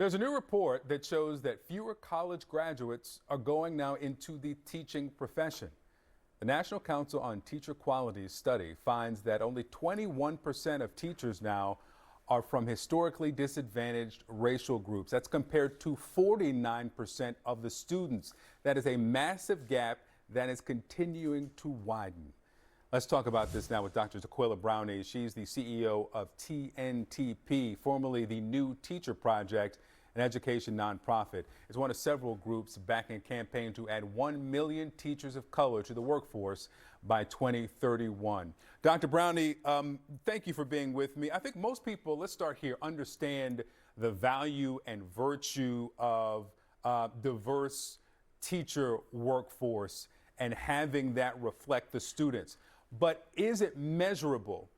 There's a new report that shows that fewer college graduates are going now into the teaching profession. The National Council on Teacher Quality's study finds that only 21% of teachers now are from historically disadvantaged racial groups. That's compared to 49% of the students. That is a massive gap that is continuing to widen. Let's talk about this now with Dr. Tequilla Brownie. She's the CEO of TNTP, formerly the New Teacher Project, an education nonprofit. It's one of several groups backing a campaign to add 1 million teachers of color to the workforce by 2031. Dr. Brownie, thank you for being with me. I think most people, let's start here, understand the value and virtue of diverse teacher workforce and having that reflect the students. But is it measurable?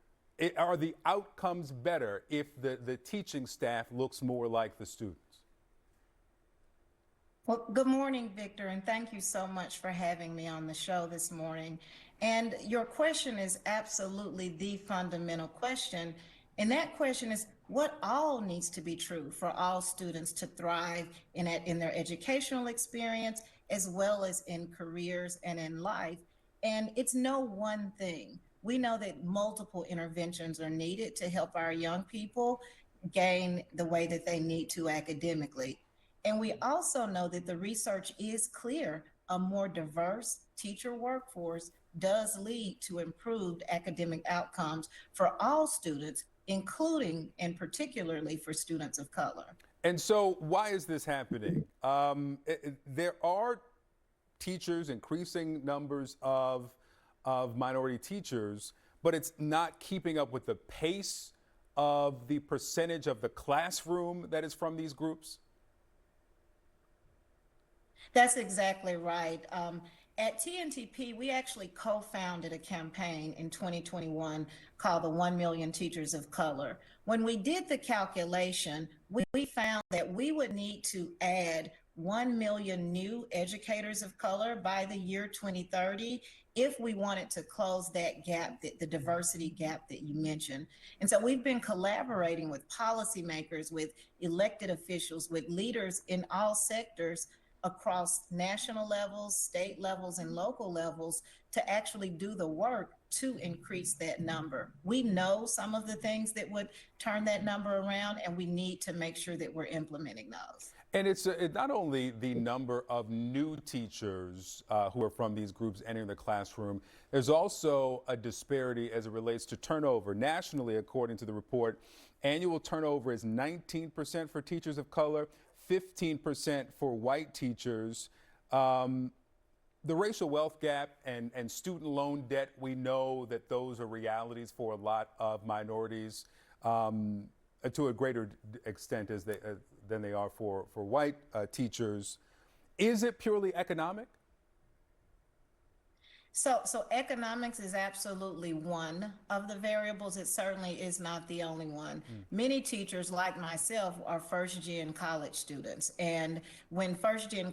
Are the outcomes better if the teaching staff looks more like the students? Well, good morning, Victor, and thank you so much for having me on the show this morning. And your question is absolutely the fundamental question. And that question is what all needs to be true for all students to thrive in their educational experience, as well as in careers and in life. And it's no one thing. We know that multiple interventions are needed to help our young people gain the way that they need to academically. And we also know that the research is clear. A more diverse teacher workforce does lead to improved academic outcomes for all students, including and particularly for students of color. And so why is this happening? There are teachers, increasing numbers of minority teachers, but it's not keeping up with the pace of the percentage of the classroom that is from these groups? That's exactly right. At TNTP, we actually co-founded a campaign in 2021 called the 1 Million Teachers of Color. When we did the calculation, we found that we would need to add 1 million new educators of color by the year 2030 if we wanted to close that gap, the diversity gap that you mentioned. And so we've been collaborating with policymakers, with elected officials, with leaders in all sectors across national levels, state levels, and local levels to actually do the work to increase that number. We know some of the things that would turn that number around, and we need to make sure that we're implementing those. And it's not only the number of new teachers who are from these groups entering the classroom, there's also a disparity as it relates to turnover. Nationally, according to the report, annual turnover is 19% for teachers of color, 15% for white teachers. The racial wealth gap and student loan debt, we know that those are realities for a lot of minorities to a greater extent than they are for white teachers. Is it purely economic? So economics is absolutely one of the variables. It certainly is not the only one. Many teachers, like myself, are first-gen college students. And when first-gen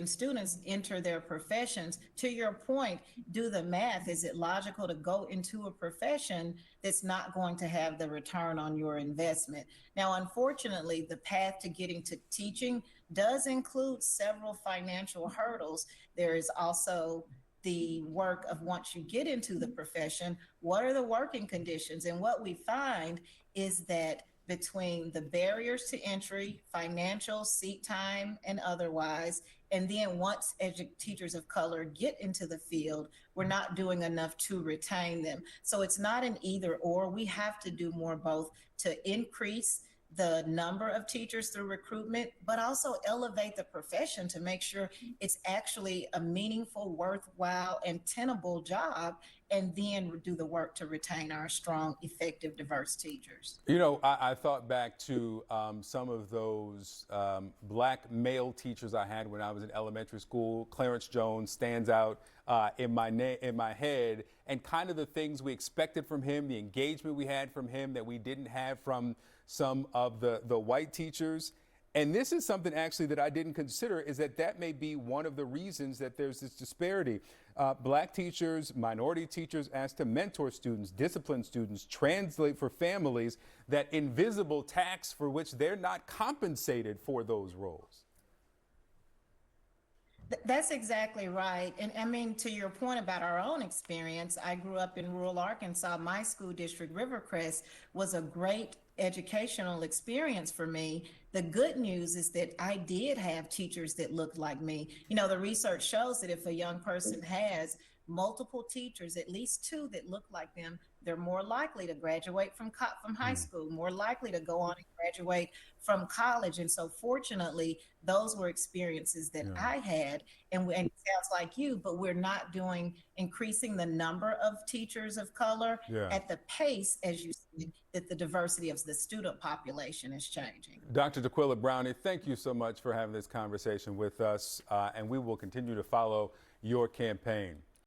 students enter their professions, to your point, do the math. Is it logical to go into a profession that's not going to have the return on your investment? Now, unfortunately, the path to getting to teaching does include several financial hurdles. There is also the work of once you get into the profession, what are the working conditions? And what we find is that between the barriers to entry, financial, seat time, and otherwise, and then once teachers of color get into the field, we're not doing enough to retain them. So it's not an either or. We have to do more both to increase the number of teachers through recruitment, but also elevate the profession to make sure it's actually a meaningful, worthwhile, and tenable job, and then do the work to retain our strong, effective, diverse teachers. You know, I thought back to some of those black male teachers I had when I was in elementary school. Clarence Jones stands out in my head, and kind of the things we expected from him, the engagement we had from him that we didn't have from some of the white teachers. And this is something actually that I didn't consider, is that may be one of the reasons that there's this disparity. Black teachers, minority teachers asked to mentor students, discipline students, translate for families, that invisible tax for which they're not compensated for those roles. That's exactly right. And I mean, to your point about our own experience, I grew up in rural Arkansas. My school district, Rivercrest, was a great educational experience for me. The good news is that I did have teachers that looked like me. You know, the research shows that if a young person has multiple teachers, at least two that look like them, they're more likely to graduate from high school, more likely to go on and graduate from college. And so fortunately, those were experiences that I had. And it sounds like you, but we're not increasing the number of teachers of color at the pace, as you said, that the diversity of the student population is changing. Dr. Tequilla Brownie, thank you so much for having this conversation with us, and we will continue to follow your campaign.